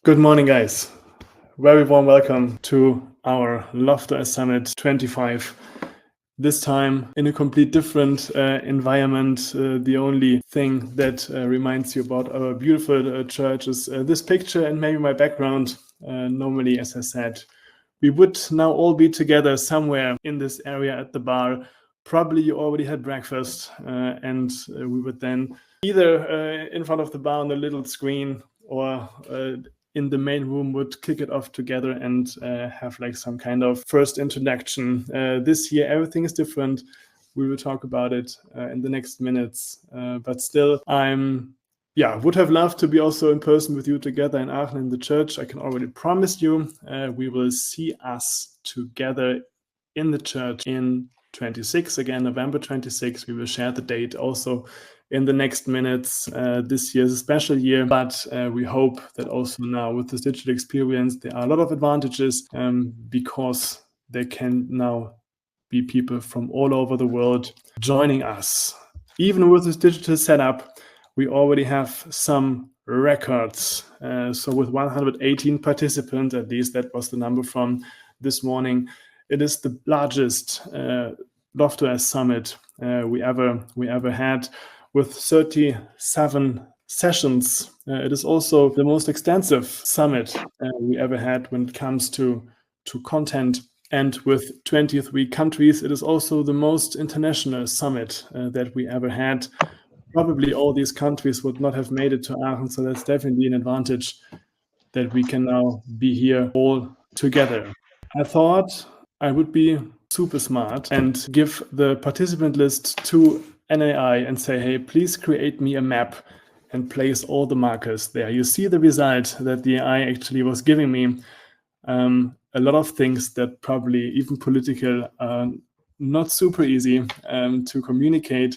Good morning, guys. Very warm welcome to our LoftOS Summit 25. This time in a complete different environment. The only thing that reminds you about our beautiful church is this picture and maybe my background. Normally, as I said, we would now all be together somewhere in this area at the bar. Probably you already had breakfast and we would then either in front of the bar on the little screen or in the main room would kick it off together and have like some kind of first introduction. This year, everything is different. We will talk about it in the next minutes. But still, would have loved to be also in person with you together in Aachen in the church. I can already promise you, we will see us together in the church in 26, again, November 26. We will share the date also in the next minutes. This year is a special year, but we hope that also now with this digital experience, there are a lot of advantages because there can now be people from all over the world joining us. Even with this digital setup, we already have some records. So with 118 participants, at least that was the number from this morning, it is the largest LoftOS Summit we ever had, with 37 sessions. It is also the most extensive summit we ever had when it comes to content. And with 23 countries, it is also the most international summit that we ever had. Probably all these countries would not have made it to Aachen, so that's definitely an advantage that we can now be here all together. I thought I would be super smart and give the participant list to an AI and say, hey, please create me a map and place all the markers there. You see the result that the AI actually was giving me. A lot of things that probably even political are not super easy to communicate.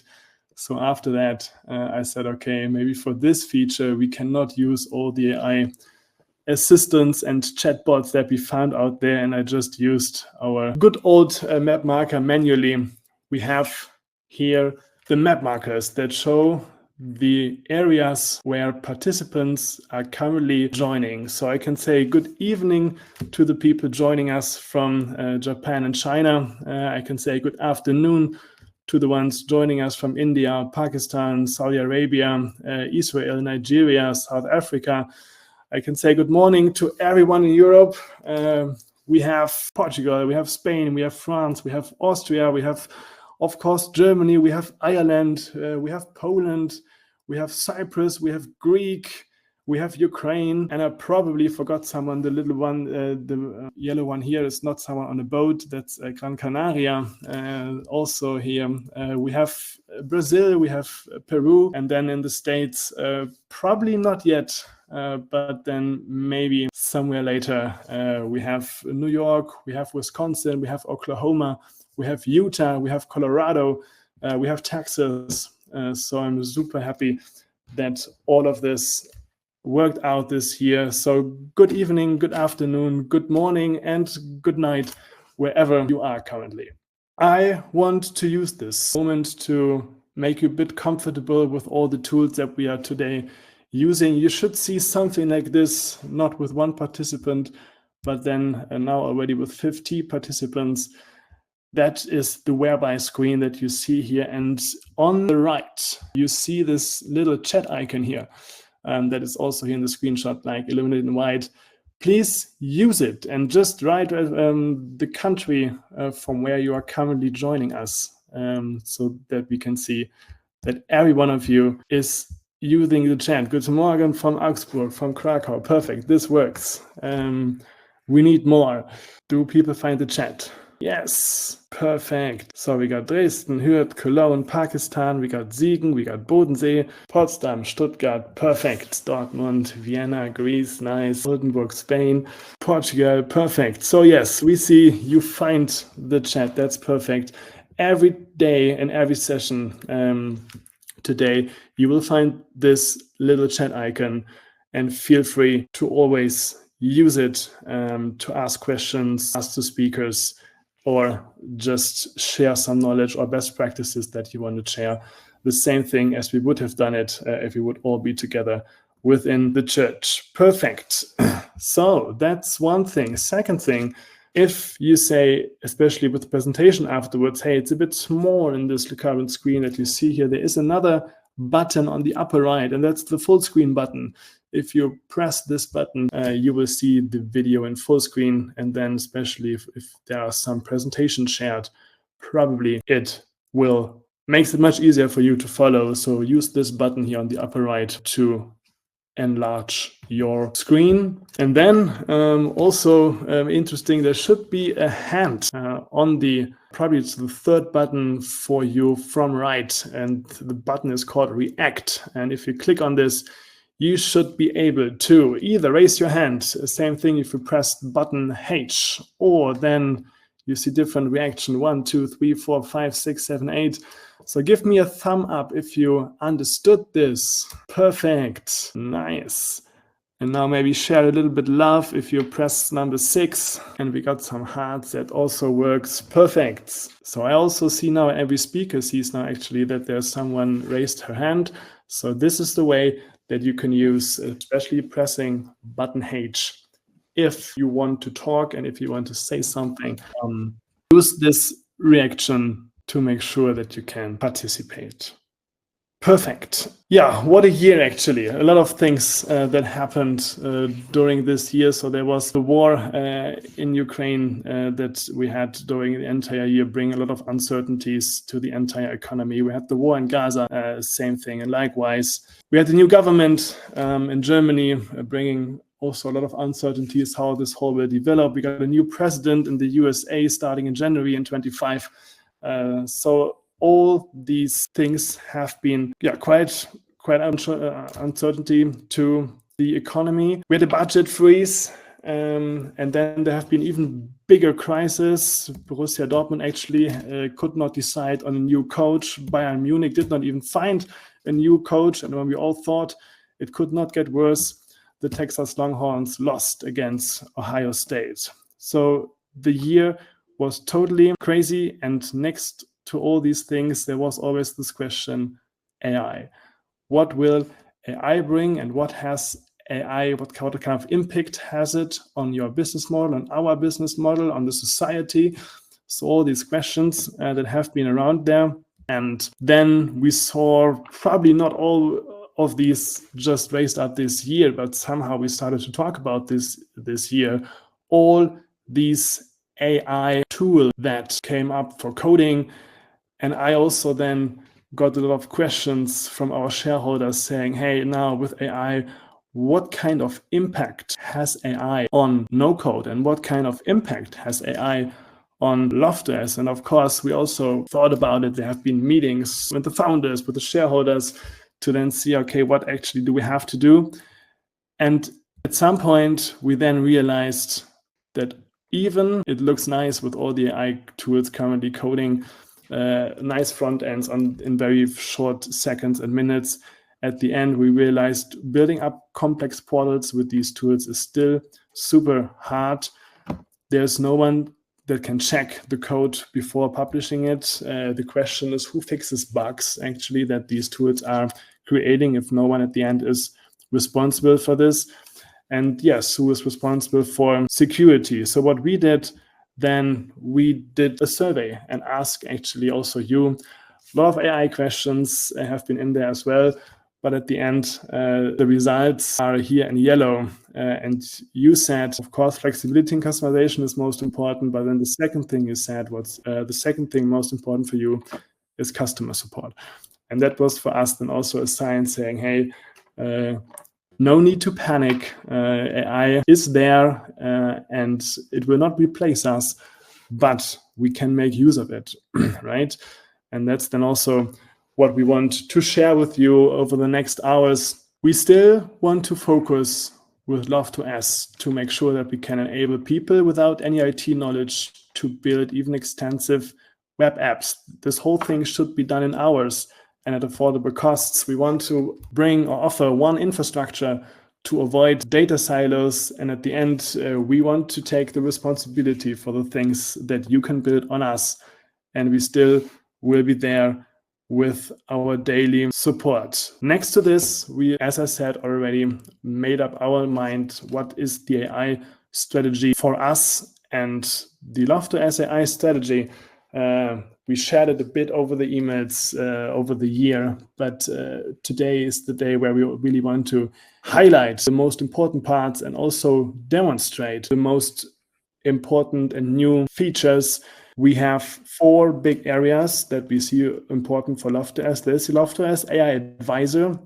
So after that, I said, okay, maybe for this feature, we cannot use all the AI assistants and chatbots that we found out there. And I just used our good old map marker manually. We have here the map markers that show the areas where participants are currently joining. So I can say good evening to the people joining us from Japan and China. I can say good afternoon to the ones joining us from India, Pakistan, Saudi Arabia, Israel, Nigeria, South Africa. I can say good morning to everyone in Europe. We have Portugal, we have Spain, we have France, we have Austria, we have, of course, Germany, we have Ireland, we have Poland, we have Cyprus, we have Greek, we have Ukraine, and I probably forgot someone. The little one, the yellow one here is not someone on a boat. That's Gran Canaria. Also here, we have Brazil, we have Peru, and then in the States, probably not yet, but then maybe somewhere later. We have New York, we have Wisconsin, we have Oklahoma, we have Utah, we have Colorado, we have Texas. So I'm super happy that all of this worked out this year. So good evening, good afternoon, good morning, and good night, wherever you are currently. I want to use this moment to make you a bit comfortable with all the tools that we are today using. You should see something like this, not with one participant, but then now already with 50 participants. That is the whereby screen that you see here. And on the right, you see this little chat icon here. That is also here in the screenshot, like illuminated in white. Please use it and just write the country from where you are currently joining us, so that we can see that every one of you is using the chat. Guten Morgen from Augsburg, from Krakow. Perfect, this works. We need more. Do people find the chat? Yes, perfect. So we got Dresden, Hürth, Cologne, Pakistan, we got Siegen, we got Bodensee, Potsdam, Stuttgart, perfect. Dortmund, Vienna, Greece, nice. Oldenburg, Spain, Portugal, perfect. So yes, we see you find the chat, that's perfect. Every day and every session today, you will find this little chat icon and feel free to always use it to ask questions, ask the speakers, or just share some knowledge or best practices that you want to share. The same thing as we would have done it if we would all be together within the church. Perfect. So that's one thing. Second thing, if you say, especially with the presentation afterwards, hey, it's a bit small in this current screen that you see here, there is another button on the upper right, and that's the full screen button. If you press this button, you will see the video in full screen, and then especially if there are some presentations shared, probably it will makes it much easier for you to follow. So use this button here on the upper right to enlarge your screen. And then also interesting, there should be a hand on the, probably it's the third button for you from right, and the button is called React. And if you click on this, you should be able to either raise your hand, same thing if you press button H, or then you see different reaction, 1, 2, 3, 4, 5, 6, 7, 8. So give me a thumb up if you understood this. Perfect. Nice. And now maybe share a little bit love if you press number 6, and we got some hearts. That also works. Perfect. So I also see now every speaker sees now actually that there's someone raised her hand. So this is the way that you can use, especially pressing button H. If you want to talk and if you want to say something, use this reaction to make sure that you can participate. Perfect. Yeah, what a year actually. A lot of things that happened during this year. So there was the war in Ukraine that we had during the entire year, bring a lot of uncertainties to the entire economy. We had the war in Gaza, same thing. And likewise, we had the new government in Germany bringing also a lot of uncertainties how this whole will develop. We got a new president in the USA starting in January in 25. So all these things have been quite uncertainty to the economy. We had a budget freeze, and then there have been even bigger crises. Borussia Dortmund actually could not decide on a new coach. Bayern Munich did not even find a new coach, and when we all thought it could not get worse, the Texas Longhorns lost against Ohio State. So the year was totally crazy, and next to all these things, there was always this question, AI. What will AI bring, and what has AI, what kind of impact has it on your business model, on our business model, on the society? So all these questions that have been around there. And then we saw probably not all of these just raised up this year, but somehow we started to talk about this year. All these AI tools that came up for coding. And I also then got a lot of questions from our shareholders saying, hey, now with AI, what kind of impact has AI on no code, and what kind of impact has AI on LoftOS? And of course, we also thought about it. There have been meetings with the founders, with the shareholders, to then see, okay, what actually do we have to do? And at some point, we then realized that even it looks nice with all the AI tools currently coding, nice front ends in very short seconds and minutes. At the end, we realized building up complex portals with these tools is still super hard. There's no one that can check the code before publishing it. The question is, who fixes bugs actually that these tools are creating if no one at the end is responsible for this? And yes, who is responsible for security? So what we did, then we did a survey and asked actually also you. A lot of AI questions have been in there as well, but at the end, the results are here in yellow. And you said, of course, flexibility and customization is most important, but then the second thing you said was the second thing most important for you is customer support. And that was for us then also a sign saying, hey, no need to panic. AI is there and it will not replace us, but we can make use of it, right? And that's then also what we want to share with you over the next hours. We still want to focus with LoftOS to make sure that we can enable people without any IT knowledge to build even extensive web apps. This whole thing should be done in hours and at affordable costs. We want to bring or offer one infrastructure to avoid data silos. And at the end, we want to take the responsibility for the things that you can build on us. And we still will be there with our daily support. Next to this, we, as I said already, made up our mind what is the AI strategy for us, and the LoftOS AI strategy. We shared it a bit over the emails over the year, but today is the day where we really want to highlight the most important parts and also demonstrate the most important and new features. We have 4 big areas that we see important for LoftOS. There's the LoftOS AI Advisor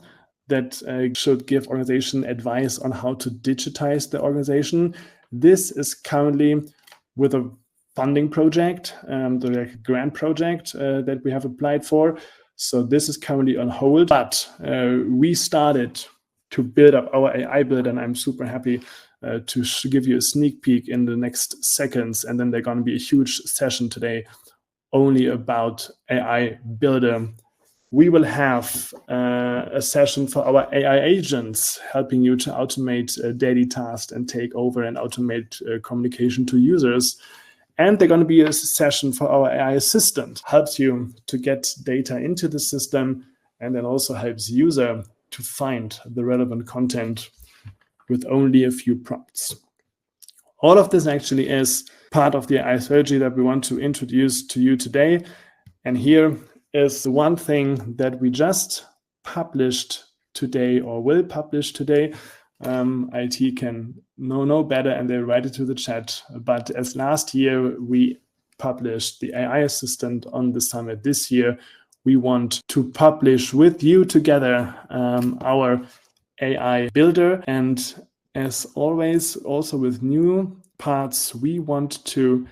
that should give organization advice on how to digitize the organization. This is currently with a funding project, the grant project that we have applied for. So this is currently on hold, but we started to build up our AI build, and I'm super happy to give you a sneak peek in the next seconds. And then there's going to be a huge session today only about AI Builder. We will have a session for our AI agents, helping you to automate daily tasks and take over and automate communication to users. And there's going to be a session for our AI assistant, helps you to get data into the system, and then also helps user to find the relevant content with only a few prompts. All of this actually is part of the AI strategy that we want to introduce to you today. And here is the one thing that we just published today, or will publish today. IT can know better, and they write it to the chat. But as last year we published the AI assistant on the summit, this year we want to publish with you together our AI builder. And as always, also with new parts, we want to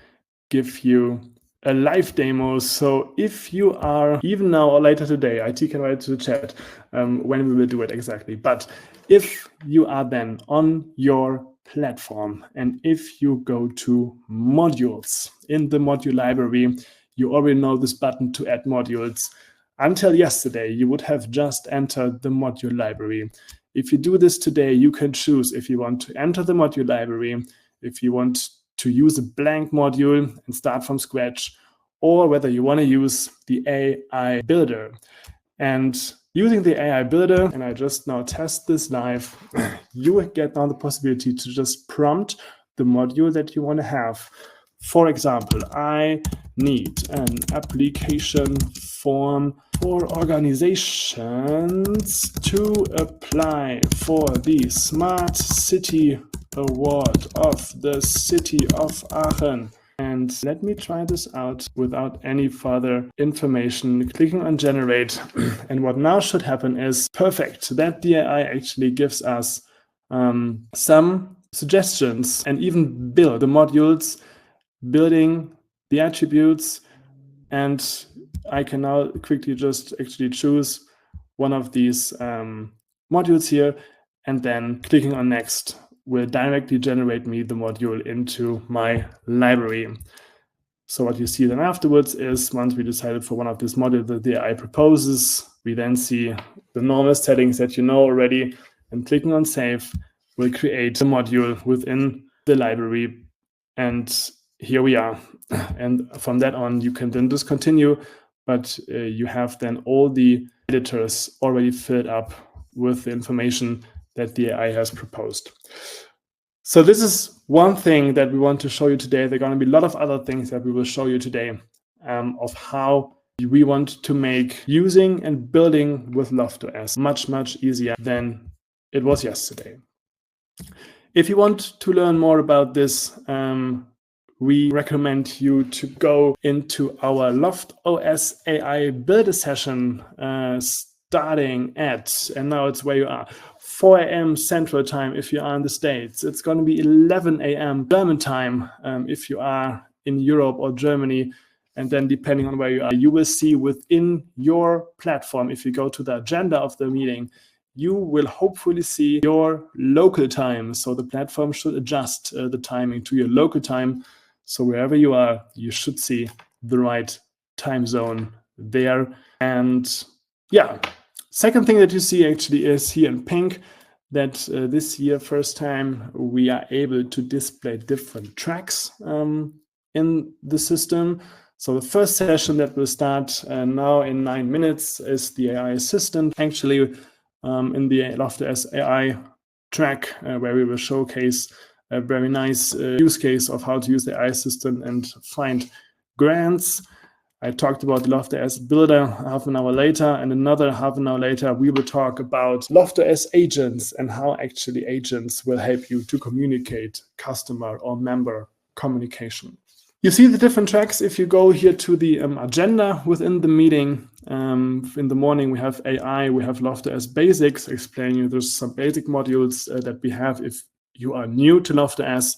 give you a live demo. So if you are, even now or later today, IT can write to the chat when we will do it exactly. But if you are then on your platform, and if you go to modules in the module library, you already know this button to add modules. Until yesterday, you would have just entered the module library. If you do this today, you can choose if you want to enter the module library, if you want to use a blank module and start from scratch, or whether you want to use the AI builder. And using the AI builder, and I just now test this live, you get now the possibility to just prompt the module that you want to have. For example, I need an application form for organizations to apply for the Smart City Award of the City of Aachen. And let me try this out without any further information. Clicking on generate. And what now should happen is perfect. That the AI actually gives us some suggestions and even build the modules, building the attributes. And I can now quickly just actually choose one of these modules here, and then clicking on next will directly generate me the module into my library. So what you see then afterwards is, once we decided for one of these modules that the AI proposes, we then see the normal settings that you know already, and clicking on save will create the module within the library. And here we are. And from that on, you can then just continue, but you have then all the editors already filled up with the information that the AI has proposed. So this is one thing that we want to show you today. There are going to be a lot of other things that we will show you today of how we want to make using and building with LoftOS much, much easier than it was yesterday. If you want to learn more about this, we recommend you to go into our LoftOS AI Builder session starting at, and now it's where you are, 4 a.m. Central Time if you are in the States. It's going to be 11 a.m. German time if you are in Europe or Germany. And then depending on where you are, you will see within your platform, if you go to the agenda of the meeting, you will hopefully see your local time. So the platform should adjust the timing to your local time. So wherever you are, you should see the right time zone there. And yeah, second thing that you see actually is here in pink that this year, first time, we are able to display different tracks in the system. So the first session that will start now in 9 minutes is the AI assistant. Actually, in the LoftOS AI track, where we will showcase a very nice use case of how to use the AI assistant and find grants. I talked about the LoftOS Builder half an hour later, and another half an hour later, we will talk about LoftOS agents and how actually agents will help you to communicate customer or member communication. You see the different tracks if you go here to the agenda within the meeting. In the morning, we have AI, we have LoftOS Basics, explaining you there's some basic modules that we have if you are new to LoftOS.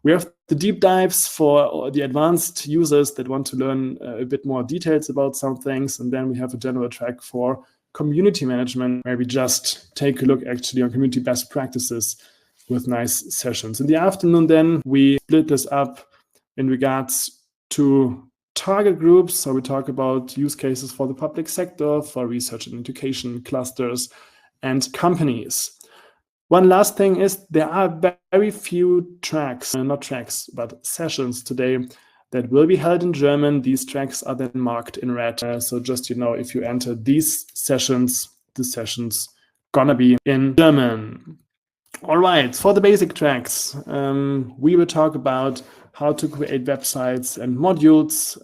We have the deep dives for the advanced users that want to learn a bit more details about some things. And then we have a general track for community management, where we just take a look actually on community best practices with nice sessions. In the afternoon, then we split this up in regards to target groups. So we talk about use cases for the public sector, for research and education clusters, and companies. One last thing is there are very few tracks, not tracks, but sessions today that will be held in German. These tracks are then marked in red. So just, if you enter these sessions, the session's gonna be in German. All right, for the basic tracks, we will talk about how to create websites and modules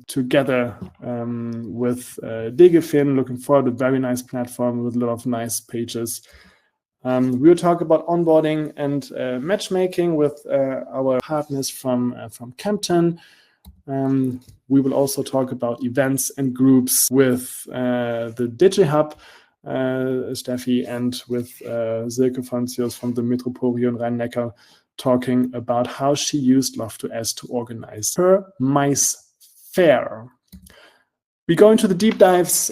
together with Digifin. Looking forward to a very nice platform with a lot of nice pages. We'll talk about onboarding and matchmaking with our partners from Campton. We will also talk about events and groups with the DigiHub, Steffi, and with Silke Foncius from the Metropolitan Rhein-Neckar, talking about how she used LoftOS to organize her mice fair. We go into the deep dives,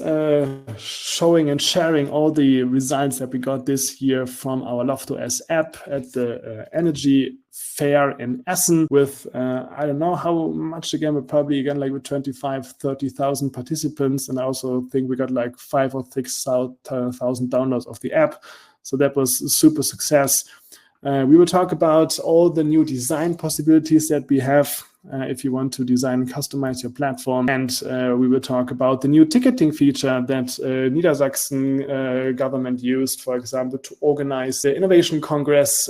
showing and sharing all the results that we got this year from our LoftOS app at the Energy Fair in Essen with, I don't know how much again, but probably again like with 30,000 participants. And I also think we got like 5,000 or 6,000 downloads of the app. So that was a super success. We will talk about all the new design possibilities that we have if you want to design and customize your platform. And we will talk about the new ticketing feature that Niedersachsen government used, for example, to organize the Innovation Congress.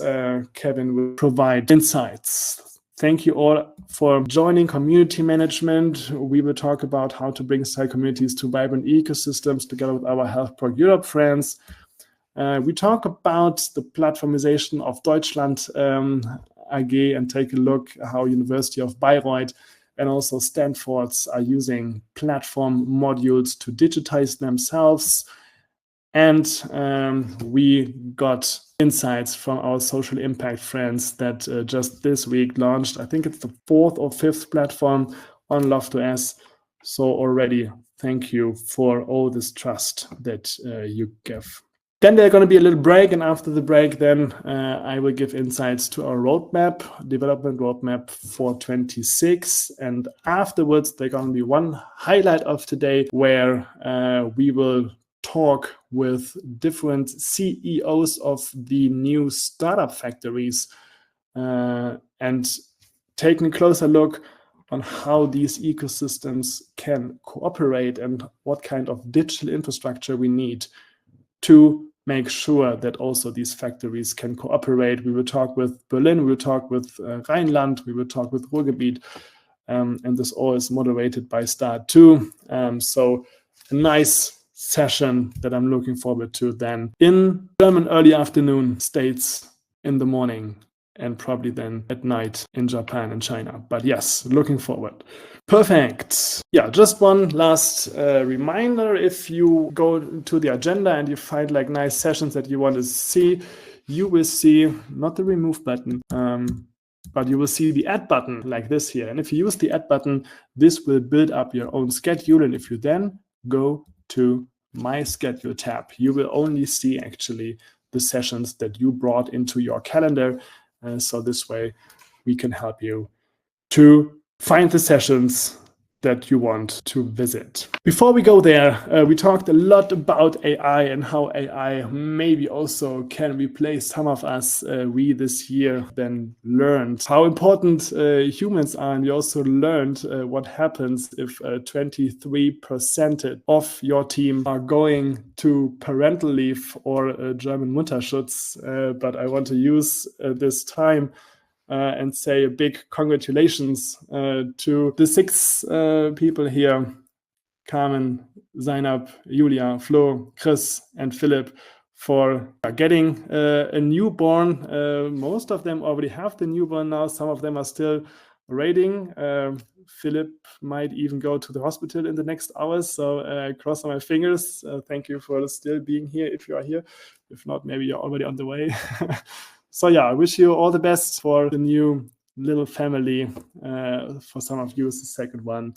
Kevin will provide insights. Thank you all for joining community management. We will talk about how to bring site communities to vibrant ecosystems together with our HealthPro Europe friends. We talk about the platformization of Deutschland AG and take a look how University of Bayreuth and also Stanford's are using platform modules to digitize themselves. And we got insights from our social impact friends that just this week launched, I think it's the 4th or 5th platform on LoftOS. So already, thank you for all this trust that you give. Then there's going to be a little break, and after the break, then I will give insights to our roadmap, development roadmap for 26. And afterwards, there's going to be one highlight of today where we will talk with different CEOs of the new startup factories and taking a closer look on how these ecosystems can cooperate and what kind of digital infrastructure we need to make sure that also these factories can cooperate. We will talk with Berlin, we will talk with Rhineland, we will talk with Ruhrgebiet, and this all is moderated by Start2. So a nice session that I'm looking forward to then in German early afternoon, States in the morning, and probably then at night in Japan and China. But yes, looking forward. Perfect. Yeah, just one last reminder. If you go to the agenda and you find like nice sessions that you want to see, you will see not the remove button, but you will see the add button like this here. And if you use the add button, this will build up your own schedule. And if you then go to My Schedule tab, you will only see actually the sessions that you brought into your calendar. So this way we can help you to find the sessions that you want to visit. Before we go there, we talked a lot about AI and how AI maybe also can replace some of us. We this year then learned how important humans are, and we also learned what happens if 23% of your team are going to parental leave or German Mutterschutz. But I want to use this time and say a big congratulations to the 6 people here: Carmen, Zainab, Julia, Flo, Chris, and Philip, for getting a newborn. Most of them already have the newborn now. Some of them are still waiting. Philip might even go to the hospital in the next hours. So I cross my fingers. Thank you for still being here if you are here. If not, maybe you're already on the way. So yeah, I wish you all the best for the new little family. For some of you, it's the second one,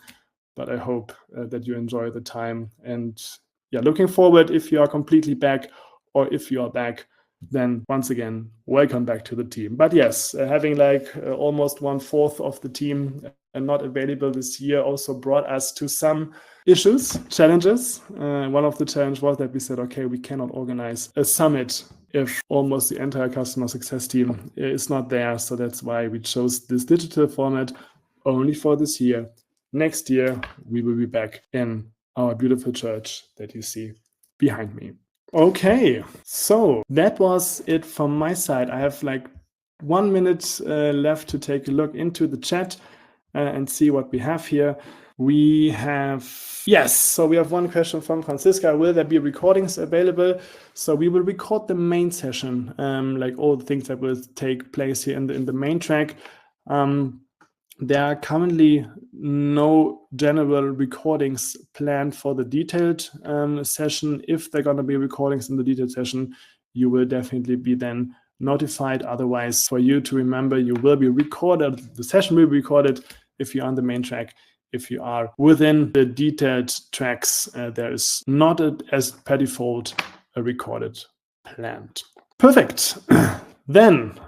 but I hope that you enjoy the time. And yeah, looking forward if you are completely back, or if you are back, then once again, welcome back to the team. But yes, having like almost 1/4 of the team not available this year also brought us to some issues, challenges. One of the challenges was that we said, okay, we cannot organize a summit if almost the entire customer success team is not there. So that's why we chose this digital format only for this year. Next year, we will be back in our beautiful church that you see behind me. Okay, so that was it from my side. I have like 1 minute left to take a look into the chat and see what we have here. We have, yes, so we have one question from Francisca. Will there be recordings available? So we will record the main session, like all the things that will take place here in the main track. There are currently no general recordings planned for the detailed session. If there are going to be recordings in the detailed session, you will definitely be then notified. Otherwise, for you to remember, you will be recorded. The session will be recorded if you're on the main track. If you are within the detailed tracks, there is not as per default a recorded planned. Perfect. Then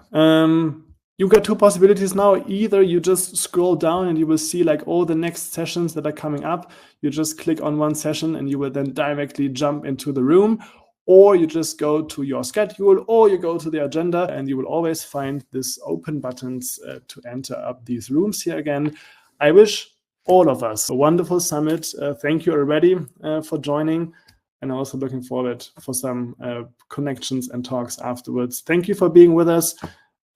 you got 2 possibilities now. Either you just scroll down and you will see like all the next sessions that are coming up. You just click on one session and you will then directly jump into the room, or you just go to your schedule, or you go to the agenda, and you will always find this open buttons to enter up these rooms here again. I wish all of us a wonderful summit. Thank you already for joining, and also looking forward for some connections and talks afterwards. Thank you for being with us,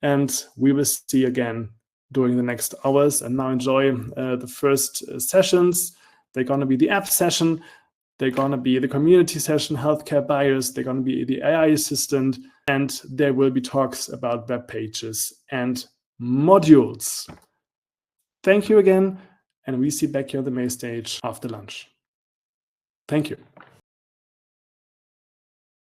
and we will see you again during the next hours. And now enjoy the first sessions. They're going to be the app session. They're going to be the community session, healthcare buyers. They're going to be the AI assistant. And there will be talks about web pages and modules. Thank you again. And we see you back here on the main stage after lunch. Thank you.